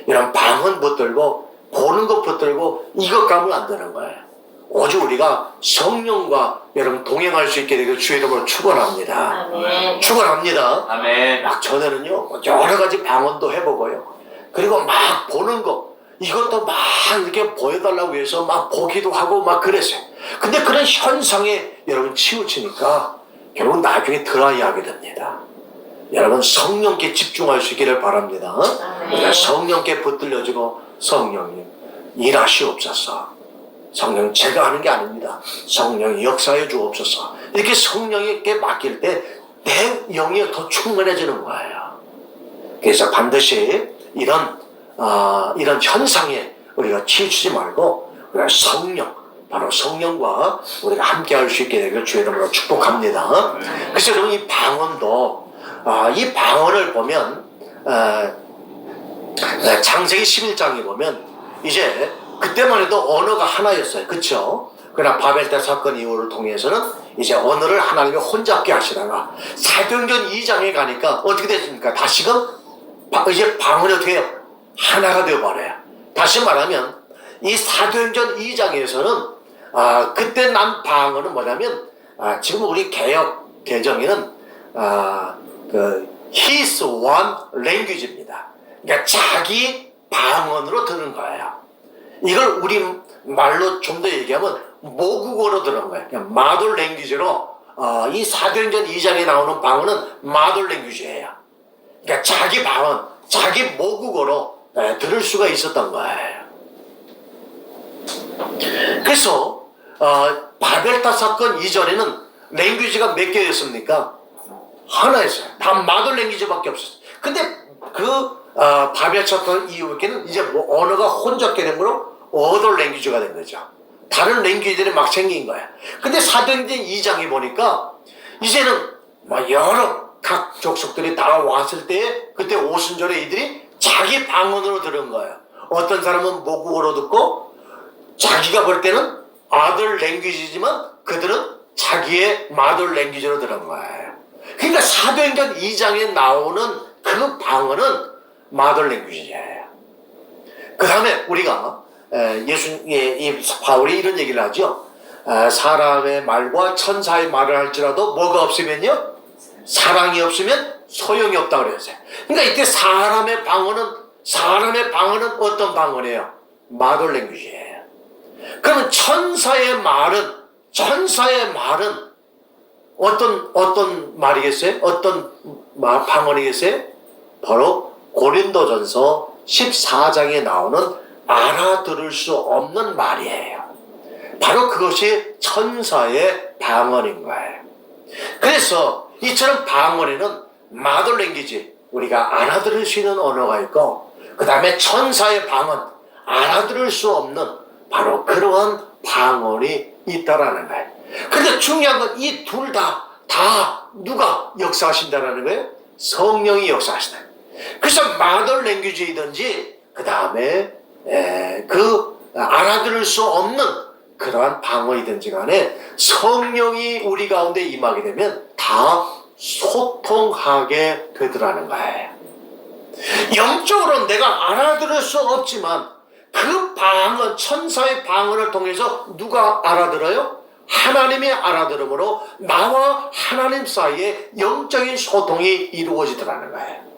이런 방언 붙들고 보는 것 붙들고 이것 가면 안 되는 거예요. 오직 우리가 성령과 여러분 동행할 수 있게 되길 주의 이름으로 축원합니다. 아멘. 축원합니다. 아멘. 막 전에는요 여러 가지 방언도 해보고요. 그리고 막 보는 거 이것도 막 이렇게 보여달라고 해서 막 보기도 하고 막 그랬어요. 근데 그런 현상에 여러분 치우치니까 결국 나중에 드라이하게 됩니다. 여러분 성령께 집중할 수 있기를 바랍니다. 우리가 성령께 붙들려지고 성령님 일하시옵소서. 성령 제가 하는 게 아닙니다. 성령이 역사해 주옵소서. 이렇게 성령에게 맡길 때 내 영이 더 충만해지는 거예요. 그래서 반드시 이런 현상에 우리가 치우치지 말고 우리가 성령, 바로 성령과 우리가 함께 할 수 있게 되기를 주의 이름으로 축복합니다. 그래서 여러분 이 방언도 이 방언을 보면 창세기 11장에 보면 이제 그때만 해도 언어가 하나였어요. 그렇죠? 그러나 바벨탑 사건 이후를 통해서는 이제 언어를 하나님이 혼잡게 하시다가 사도행전 2장에 가니까 어떻게 됐습니까? 다시금 이제 방언이 어떻게 해요? 하나가 되어버려요. 다시 말하면 이 사도행전 2장에서는 그때 난 방언은 뭐냐면 지금 우리 개역 개정에는 his one language입니다. 그러니까 자기 방언으로 들은 거예요. 이걸 우리 말로 좀 더 얘기하면 모국어로 들은 거예요. 그냥 마돌 랭귀지로 이 사도행전 2장에 나오는 방언은 마돌 랭귀지예요. 그러니까 자기 방언, 자기 모국어로 들을 수가 있었던 거예요. 그래서 바벨탑 사건 이전에는 랭귀지가 몇 개였습니까? 하나였어요. 다 마돌 랭귀지밖에 없었어요. 근데 바벨탑 사건 이후에는 이제 언어가 혼잡게 된 거로 어덜 랭귀지가 된 거죠. 다른 랭귀지들이 막 생긴 거야. 근데 사도행전 2장에 보니까 이제는 여러 각 족속들이 다 왔을 때 그때 오순절에 이들이 자기 방언으로 들은 거예요. 어떤 사람은 모국어로 듣고 자기가 볼 때는 아들 랭귀지지만 그들은 자기의 마돌 랭귀지로 들은 거예요. 그러니까 사도행전 2장에 나오는 그 방언은 마돌 랭귀지예요. 그 다음에 우리가 바울이 이런 얘기를 하죠. 사람의 말과 천사의 말을 할지라도 뭐가 없으면요? 사랑이 없으면 소용이 없다고 그랬어요. 그러니까 이때 사람의 방언은 어떤 방언이에요? 마돌 랭귀지예요. 그러면 천사의 말은 어떤 말이겠어요? 어떤 방언이겠어요? 바로 고린도전서 14장에 나오는 알아들을 수 없는 말이에요. 바로 그것이 천사의 방언인 거예요. 그래서 이처럼 방언에는 마돌 랭귀지, 우리가 알아들을 수 있는 언어가 있고, 그 다음에 천사의 방언, 알아들을 수 없는 바로 그러한 방언이 있다라는 거예요. 근데 중요한 건 이 둘 다 누가 역사하신다라는 거예요? 성령이 역사하신다. 그래서 마돌 랭귀지이든지 그 다음에 알아들을 수 없는 그러한 방언이든지 간에 성령이 우리 가운데 임하게 되면 다 소통하게 되더라는 거예요. 영적으로는 내가 알아들을 수 없지만 그 방언, 천사의 방언을 통해서 누가 알아들어요? 하나님이 알아들음으로 나와 하나님 사이에 영적인 소통이 이루어지더라는 거예요.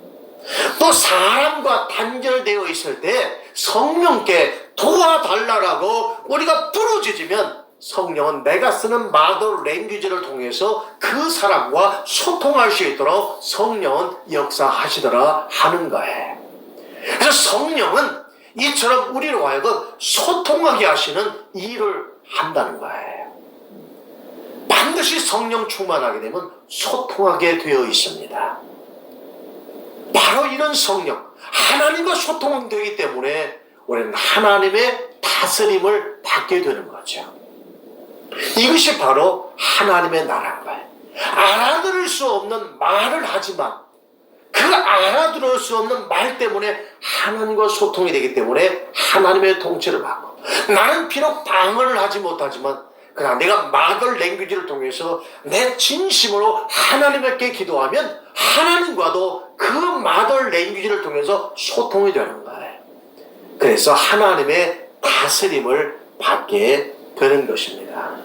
또 사람과 단절되어 있을 때 성령께 도와달라고 우리가 부르짖으면 성령은 내가 쓰는 마돌 랭귀지를 통해서 그 사람과 소통할 수 있도록 성령은 역사하시더라 하는 거예요. 그래서 성령은 이처럼 우리로 하여금 소통하게 하시는 일을 한다는 거예요. 반드시 성령 충만하게 되면 소통하게 되어 있습니다. 바로 이런 성령, 하나님과 소통되기 때문에 우리는 하나님의 다스림을 받게 되는 거죠. 이것이 바로 하나님의 나라인 거예요. 알아들을 수 없는 말을 하지만 그 알아들을 수 없는 말 때문에 하나님과 소통이 되기 때문에 하나님의 통치를 받고, 나는 비록 방언을 하지 못하지만 그러나 내가 마돌 랭귀지를 통해서 내 진심으로 하나님께 기도하면 하나님과도 그 마돌 랭귀지를 통해서 소통이 되는 거예요. 그래서 하나님의 다스림을 받게 되는 것입니다.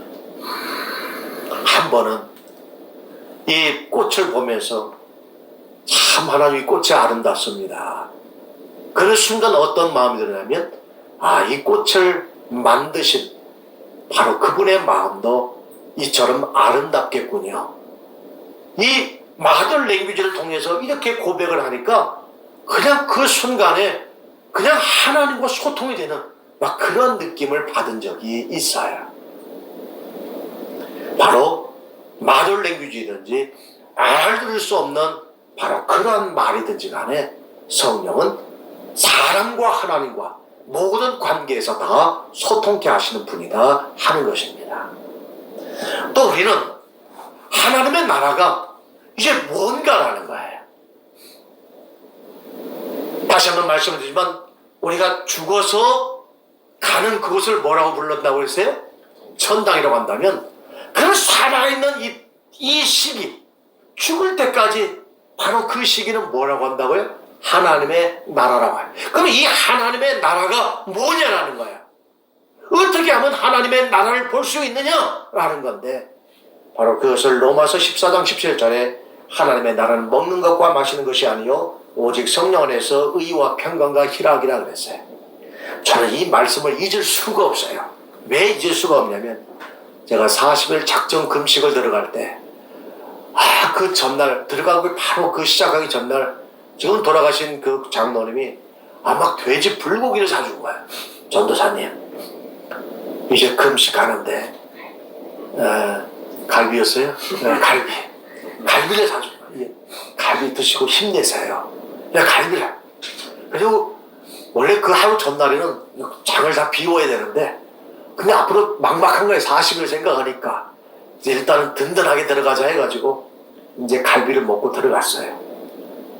한 번은 이 꽃을 보면서 참 하나님이 꽃이 아름답습니다. 그 순간 어떤 마음이 드냐면, 이 꽃을 만드신 바로 그분의 마음도 이처럼 아름답겠군요. 이 마돌 랭귀지를 통해서 이렇게 고백을 하니까 그냥 그 순간에 그냥 하나님과 소통이 되는 막 그런 느낌을 받은 적이 있어요. 바로 마돌 랭귀지든지 알아들을 수 없는 바로 그런 말이든지 간에 성령은 사람과 하나님과 모든 관계에서 다 소통케 하시는 분이다 하는 것입니다. 또 우리는 하나님의 나라가 이제 뭔가라는 거예요. 다시 한번 말씀을 드리지만 우리가 죽어서 가는 그곳을 뭐라고 불렀다고 했어요? 천당이라고 한다면, 그런 살아있는 이 시기, 죽을 때까지 바로 그 시기는 뭐라고 한다고요? 하나님의 나라라고 해요. 그럼 이 하나님의 나라가 뭐냐라는 거예요. 어떻게 하면 하나님의 나라를 볼 수 있느냐라는 건데, 바로 그것을 로마서 14장 17절에 하나님의 나라는 먹는 것과 마시는 것이 아니요 오직 성령 안에서 의와 평강과 희락이라 그랬어요. 저는 이 말씀을 잊을 수가 없어요. 왜 잊을 수가 없냐면, 제가 40일 작정 금식을 들어갈 때 그 전날 들어가고 바로 그 시작하기 전날 지금 돌아가신 그 장로님이 막 돼지 불고기를 사준 거예요. 전도사님, 이제 금식하는데 갈비였어요? 갈비를 사준 거예요. 갈비 드시고 힘내세요. 갈비를. 그리고 원래 그 하루 전날에는 장을 다 비워야 되는데, 근데 앞으로 막막한 거예요. 40일 생각하니까 이제 일단은 든든하게 들어가자 해가지고 이제 갈비를 먹고 들어갔어요.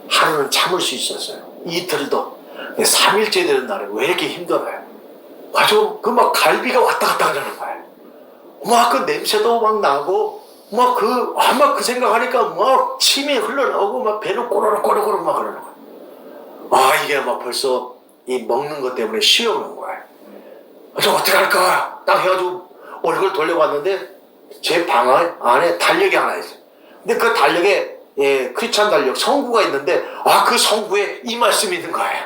하루는 참을 수 있었어요. 이틀도. 3일째 되는 날에 왜 이렇게 힘들어요? 가지고 막 갈비가 왔다 갔다 하자는 거예요. 막 그 냄새도 막 나고, 막 그 생각하니까 막 침이 흘러나오고, 막 배는 꼬르륵 막 흐르는 거예요. 이게 막 벌써 이 먹는 것 때문에 쉬어오는 거예요. 그래서 어떻게 할까? 딱 해가지고 얼굴 돌려봤는데 제 방 안에 달력이 하나 있어요. 근데 그 달력에 크리스찬 달력 성구가 있는데 그 성구에 이 말씀이 있는 거예요.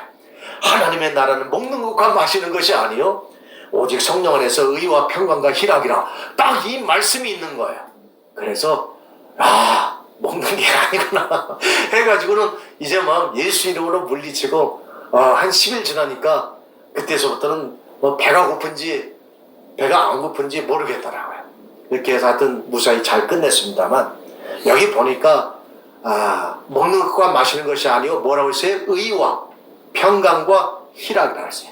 하나님의 나라는 먹는 것과 마시는 것이 아니요 오직 성령 안에서 의와 평강과 희락이라 딱 이 말씀이 있는 거예요. 그래서 먹는 게 아니구나 해가지고는 이제 막 예수 이름으로 물리치고 한 10일 지나니까 그때서부터는 뭐 배가 고픈지 배가 안 고픈지 모르겠더라고요. 이렇게 해서 하여튼 무사히 잘 끝냈습니다만 여기 보니까 먹는 것과 마시는 것이 아니고 뭐라고 했어요? 의와 평강과 희락이라고 했어요.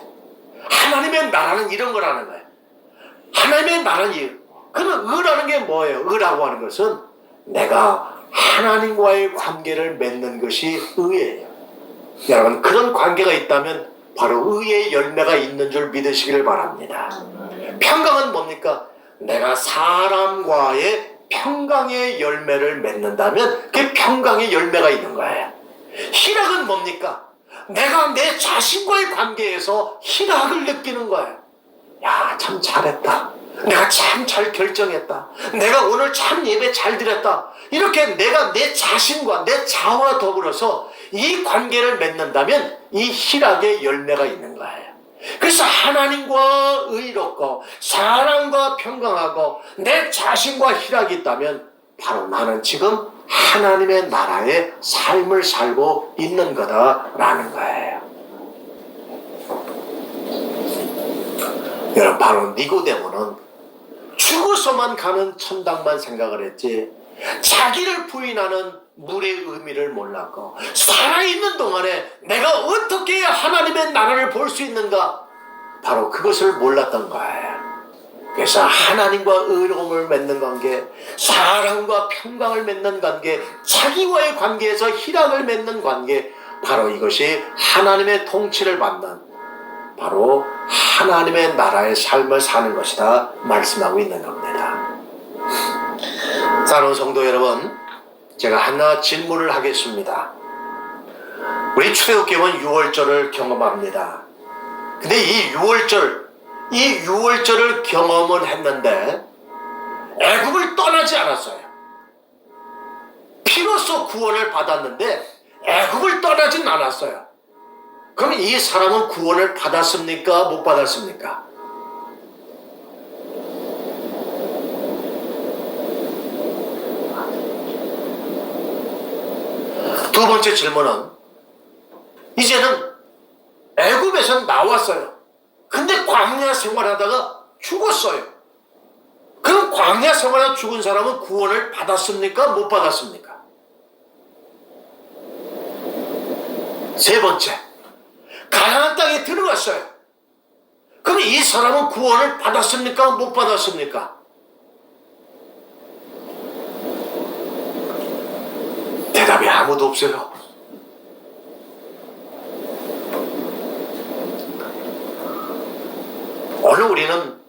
하나님의 나라는 이런 거라는 거예요. 하나님의 나라는 그러면 의라는 게 뭐예요? 의라고 하는 것은 내가 하나님과의 관계를 맺는 것이 의예요. 여러분 그런 관계가 있다면 바로 의의 열매가 있는 줄 믿으시기를 바랍니다. 평강은 뭡니까? 내가 사람과의 평강의 열매를 맺는다면 그 평강의 열매가 있는 거예요. 희락은 뭡니까? 내가 내 자신과의 관계에서 희락을 느끼는 거예요. 참 잘했다. 내가 참 잘 결정했다. 내가 오늘 참 예배 잘 드렸다. 이렇게 내가 내 자신과 내 자와 더불어서 이 관계를 맺는다면 이 희락의 열매가 있는 거예요. 그래서 하나님과 의롭고 사랑과 평강하고 내 자신과 희락이 있다면 바로 나는 지금 하나님의 나라의 삶을 살고 있는 거다라는 거예요. 여러분 바로 니고데모는 죽어서만 가는 천당만 생각을 했지 자기를 부인하는 물의 의미를 몰랐고 살아있는 동안에 내가 어떻게 해야 하나님의 나라를 볼 수 있는가 바로 그것을 몰랐던 거예요. 그래서 하나님과 의로움을 맺는 관계, 사랑과 평강을 맺는 관계, 자기와의 관계에서 희락을 맺는 관계, 바로 이것이 하나님의 통치를 받는 바로 하나님의 나라의 삶을 사는 것이다 말씀하고 있는 겁니다. 사랑하는 성도 여러분, 제가 하나 질문을 하겠습니다. 우리 출애굽기는 6월절을 경험합니다. 근데 이 6월절을 경험을 했는데 애굽을 떠나지 않았어요. 피로써 구원을 받았는데 애굽을 떠나진 않았어요. 그럼 이 사람은 구원을 받았습니까? 못 받았습니까? 두 번째 질문은 이제는 애굽에서 나왔어요. 근데 광야 생활하다가 죽었어요. 그럼 광야 생활하다 죽은 사람은 구원을 받았습니까? 못 받았습니까? 세 번째, 가나안 땅에 들어갔어요. 그럼 이 사람은 구원을 받았습니까? 못 받았습니까? 대답이 아무도 없어요. 오늘 우리는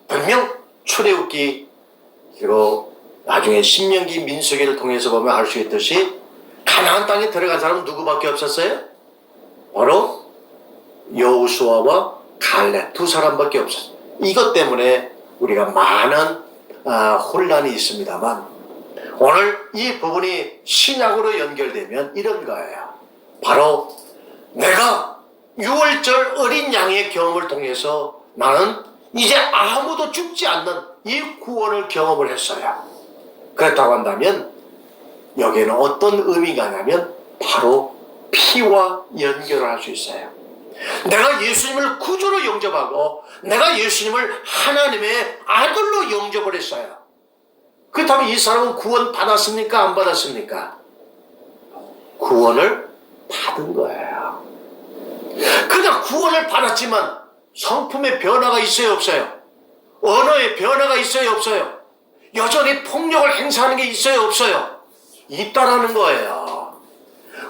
분명 출애굽기 그리고 나중에 신명기 민수기를 통해서 보면 알 수 있듯이 가나안 땅에 들어간 사람은 누구밖에 없었어요? 바로 여호수아와 갈렙 두 사람밖에 없었어요. 이것 때문에 우리가 많은 혼란이 있습니다만 오늘 이 부분이 신약으로 연결되면 이런 거예요. 바로 내가 6월절 어린 양의 경험을 통해서 나는 이제 아무도 죽지 않는 이 구원을 경험을 했어요. 그렇다고 한다면 여기에는 어떤 의미가 있냐면 바로 피와 연결을 할 수 있어요. 내가 예수님을 구주로 영접하고 내가 예수님을 하나님의 아들로 영접을 했어요. 그렇다면 이 사람은 구원 받았습니까? 안 받았습니까? 구원을 받은 거예요. 그냥 구원을 받았지만 성품의 변화가 있어요, 없어요? 언어의 변화가 있어요, 없어요? 여전히 폭력을 행사하는 게 있어요, 없어요? 있다라는 거예요.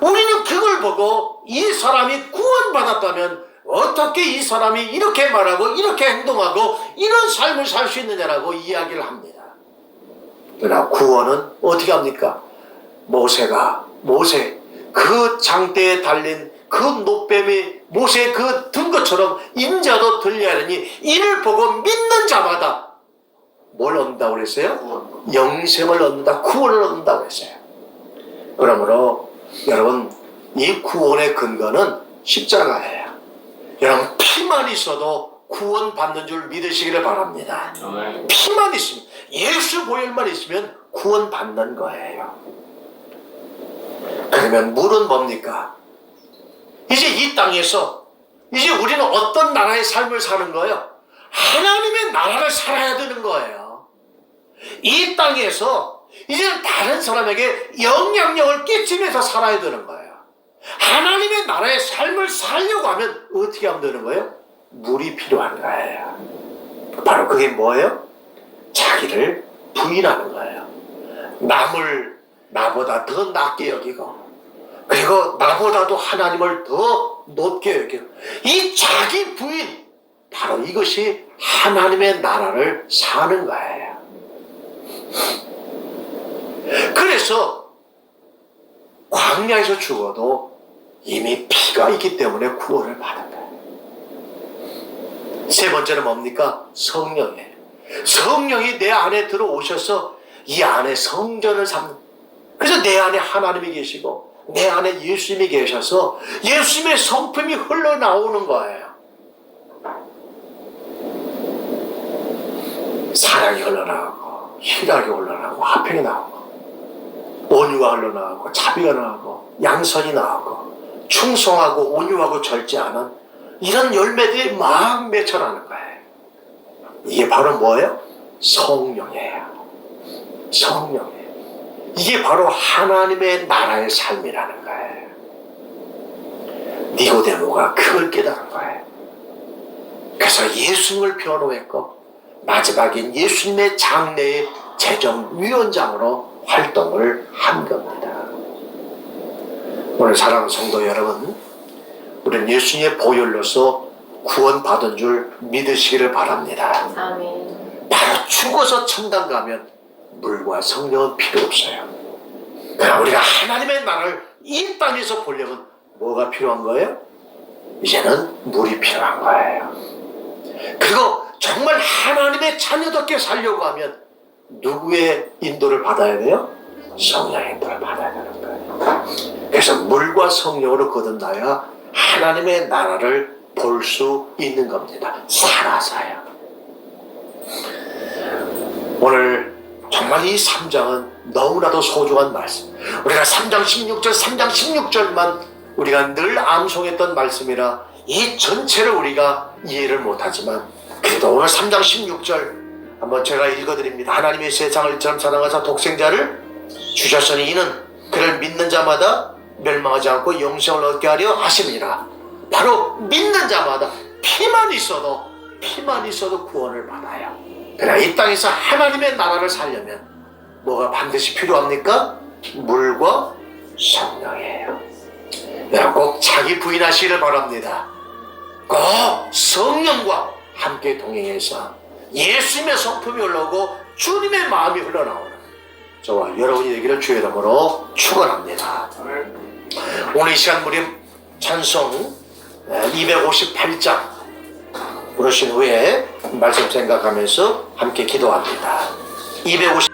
우리는 그걸 보고 이 사람이 구원받았다면 어떻게 이 사람이 이렇게 말하고 이렇게 행동하고 이런 삶을 살 수 있느냐라고 이야기를 합니다. 그러나 구원은 어떻게 합니까? 모세 그 장대에 달린 그 노뱀이 모세 그 든 것처럼 인자도 들려야 하니 이를 보고 믿는 자마다 뭘 얻는다고 그랬어요? 영생을 얻는다, 구원을 얻는다고 했어요. 그러므로 여러분, 이 구원의 근거는 십자가예요. 여러분, 피만 있어도 구원받는 줄 믿으시기를 바랍니다. 피만 있으면, 예수 보혈만 있으면 구원받는 거예요. 그러면 물은 뭡니까? 이제 이 땅에서 이제 우리는 어떤 나라의 삶을 사는 거예요? 하나님의 나라를 살아야 되는 거예요. 이 땅에서 이제는 다른 사람에게 영향력을 끼치면서 살아야 되는 거예요. 하나님의 나라의 삶을 살려고 하면 어떻게 하면 되는 거예요? 물이 필요한 거예요. 바로 그게 뭐예요? 자기를 부인하는 거예요. 남을 나보다 더 낮게 여기고, 그리고 나보다도 하나님을 더 높게 여기고, 이 자기 부인, 바로 이것이 하나님의 나라를 사는 거예요. 그래서 광야에서 죽어도 이미 피가 있기 때문에 구원을 받은 거예요. 세 번째는 뭡니까? 성령이에요. 성령이 내 안에 들어오셔서 이 안에 성전을 삼는, 그래서 내 안에 하나님이 계시고 내 안에 예수님이 계셔서 예수님의 성품이 흘러나오는 거예요. 사랑이 흘러나오고, 희락이 흘러나오고, 화평이 나오고, 온유가 흘러나오고, 자비가 나오고, 양선이 나오고, 충성하고 온유하고 절제하는 이런 열매들이 막 맺혀나는 거예요. 이게 바로 뭐예요? 성령이에요. 성령이에요. 이게 바로 하나님의 나라의 삶이라는 거예요. 니고데모가 그걸 깨달은 거예요. 그래서 예수님을 변호했고 마지막인 예수님의 장래의 재정위원장으로 활동을 한 겁니다. 오늘 사랑하는 성도 여러분, 우리는 예수님의 보혈로서 구원받은 줄 믿으시기를 바랍니다. 아멘. 바로 죽어서 천당 가면 물과 성령은 필요 없어요. 그러나 우리가 하나님의 나라를 이 땅에서 보려면 뭐가 필요한 거예요? 이제는 물이 필요한 거예요. 그리고 정말 하나님의 자녀답게 살려고 하면 누구의 인도를 받아야 돼요? 성령의 인도를 받아야 되는 거예요. 그래서 물과 성령으로 거듭나야 하나님의 나라를 볼 수 있는 겁니다. 살아서요. 오늘 정말 이 3장은 너무나도 소중한 말씀. 우리가 3장 16절만 우리가 늘 암송했던 말씀이라 이 전체를 우리가 이해를 못하지만, 그래도 오늘 3장 16절 한번 제가 읽어드립니다. 하나님의 세상을 이처럼 사랑하사 독생자를 주셨으니 이는 그를 믿는 자마다 멸망하지 않고 영생을 얻게 하려 하심이라. 바로 믿는 자마다 피만 있어도 구원을 받아요. 그러나 이 땅에서 하나님의 나라를 살려면 뭐가 반드시 필요합니까? 물과 성령이에요. 여러분 꼭 자기 부인하시기를 바랍니다. 꼭 성령과 함께 동행해서 예수님의 성품이 흘러오고 주님의 마음이 흘러나오는 저와 여러분이 되기를 주의 이름으로 축원합니다. 오늘 이 시간 우리 찬송 258장 부르신 후에 말씀 생각하면서 함께 기도합니다. 250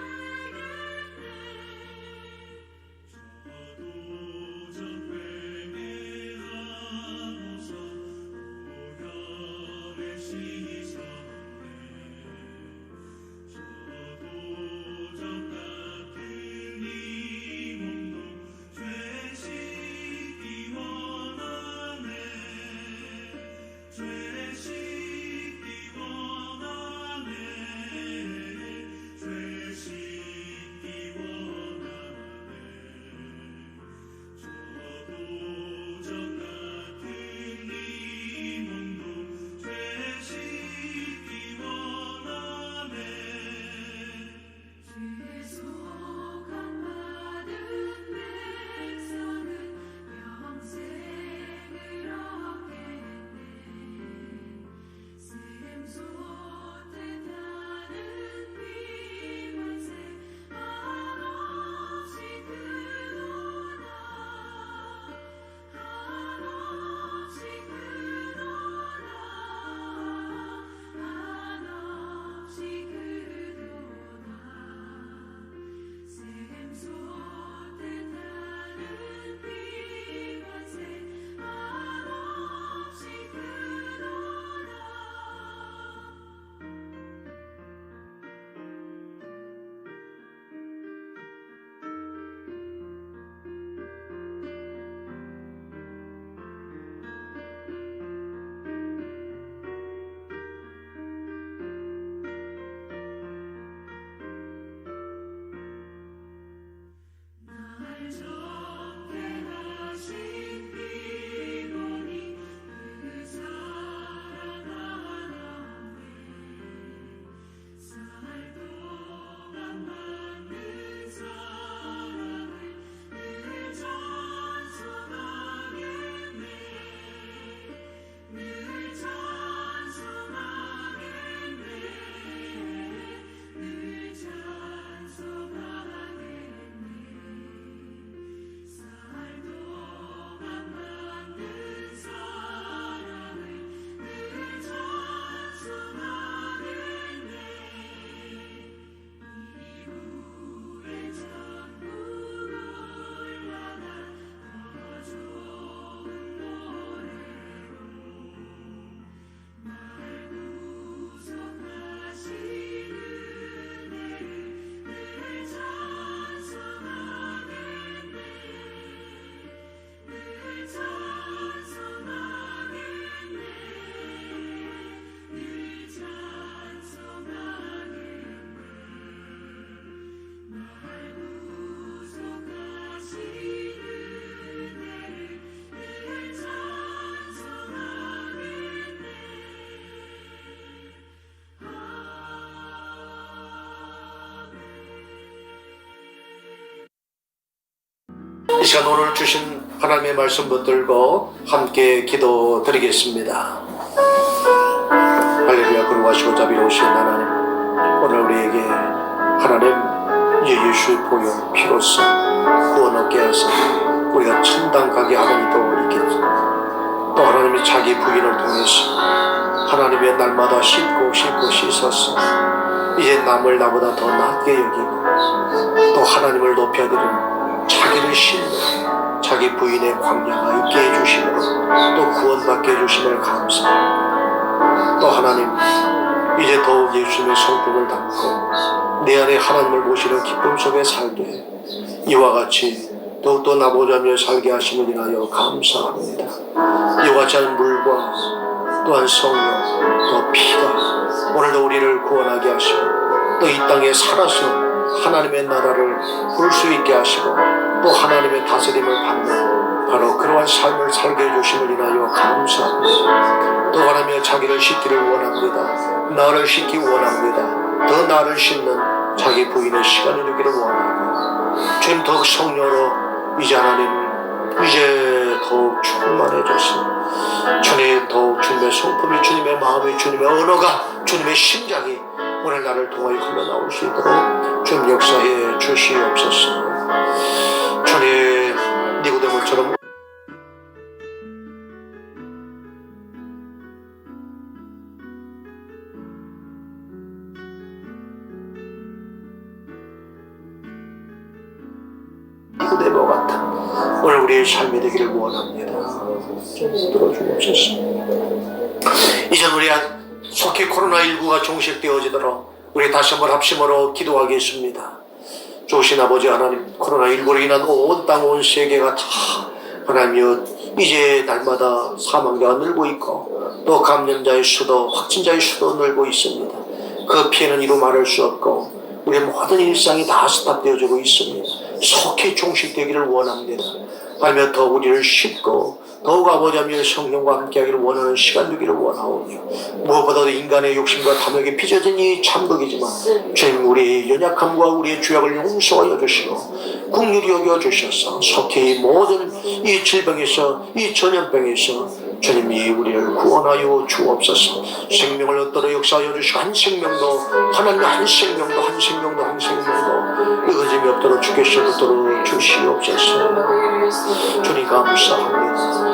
이 시간 오늘 주신 하나님의 말씀 붙들고 함께 기도드리겠습니다. 할렐루야. 거룩하시고 자비로우신 하나님, 오늘 우리에게 하나님 예수의 보혈 피로써 구원 얻게 하사 우리가 천당가게 하나님도 있겠죠. 또 하나님이 자기 부인을 통해서 하나님의 날마다 씻고 씻어서 이제 남을 나보다 더 낫게 여기고 또 하나님을 높여드리는 자기를 씻는 자기 부인의 광야가 있게 해주심으로 또 구원받게 해주심을 감사합니다. 또 하나님, 이제 더욱 예수님의 성품을 담고 내 안에 하나님을 모시는 기쁨 속에 살게 이와 같이 더욱더 나보자며 살게 하심을 인하여 감사합니다. 이와 같이 하는 물과 또한 성령 또 피가 오늘도 우리를 구원하게 하시고 또 이 땅에 살아서 하나님의 나라를 볼 수 있게 하시고 또 하나님의 다스림을 받는 바로 그러한 삶을 살게 해주심을 인하여 감사합니다. 또 하나님의 자기를 씻기를 원합니다. 나를 씻기 원합니다. 더 나를 씻는 자기 부인의 시간이 되기를 원하고 주님 더욱 성령으로 이제 하나님 이제 더욱 충만해져서 주님 더욱 주님의 성품이 주님의 마음이 주님의 언어가 주님의 심장이 오늘 나를 통하여 흘러나올 수 있도록 주님 역사해 주시옵소서. 주님 니고데모처럼 니고데모 같은 오늘 우리의 삶이 되기를 원합니다. 좀 들어주옵소서. 이제 우리 속히 코로나19가 종식되어지도록 우리 다시 한번 합심으로 기도하겠습니다. 좋으신 아버지 하나님, 코로나19로 인한 온 땅, 온 세계가 다 하나님이여 이제 날마다 사망자가 늘고 있고 또 감염자의 수도, 확진자의 수도 늘고 있습니다. 그 피해는 이루 말할 수 없고 우리의 모든 일상이 다 스탑되어지고 있습니다. 속히 종식되기를 원합니다. 하며 더 우리를 싣고 더욱 아버지 하나님의 성령과 함께하기를 원하는 시간 되기를 원하오며 무엇보다도 인간의 욕심과 탐욕에 빚어진 이 참극이지만 주님 우리의 연약함과 우리의 죄악을 용서하여 주시고 긍휼히 여겨 주셔서 속히 모든 이 질병에서 이 전염병에서 주님이 우리를 구원하여 주옵소서. 생명을 얻도록 역사하여 주시고 한 생명도 하나님의 한 생명도 의심이 없도록 주께서 얻도록 주시옵소서. 주님 감사합니다.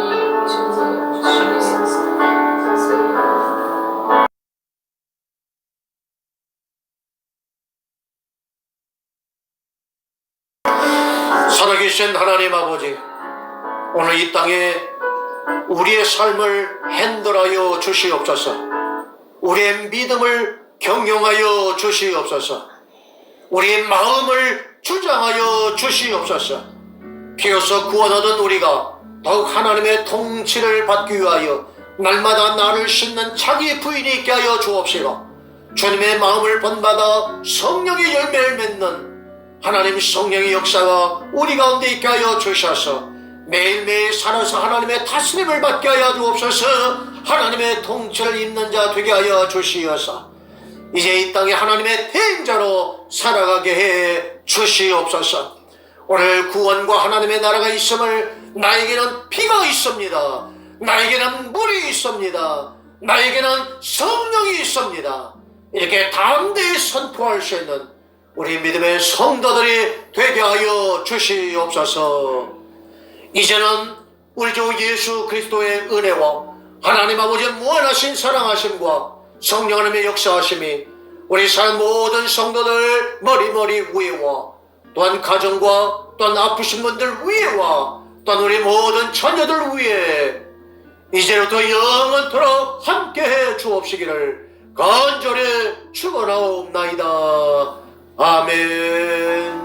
살아계신 하나님 아버지, 오늘 이 땅에 우리의 삶을 핸들하여 주시옵소서. 우리의 믿음을 경영하여 주시옵소서. 우리의 마음을 주장하여 주시옵소서. 비로소 구원 얻은 우리가 더욱 하나님의 통치를 받기 위하여 날마다 나를 씻는 자기 부인이 있게 하여 주옵시고 주님의 마음을 본받아 성령의 열매를 맺는 하나님 성령의 역사가 우리 가운데 있게 하여 주셔서 매일매일 살아서 하나님의 다스림을 받게 하여 주옵소서. 하나님의 통치를 입는 자 되게 하여 주시어서 이제 이 땅에 하나님의 대행자로 살아가게 해 주시옵소서. 오늘 구원과 하나님의 나라가 있음을 나에게는 피가 있습니다. 나에게는 물이 있습니다. 나에게는 성령이 있습니다. 이렇게 담대히 선포할 수 있는 우리 믿음의 성도들이 되게 하여 주시옵소서. 이제는 우리 주 예수 그리스도의 은혜와 하나님 아버지의 무한하신 사랑하심과 성령 하나님의 역사하심이 우리 삶 모든 성도들 머리 위에와 또한 가정과 또한 아프신 분들 위에와 또한 우리 모든 자녀들 위에 이제부터 영원토록 함께해 주옵시기를 간절히 축원하옵나이다. 아멘.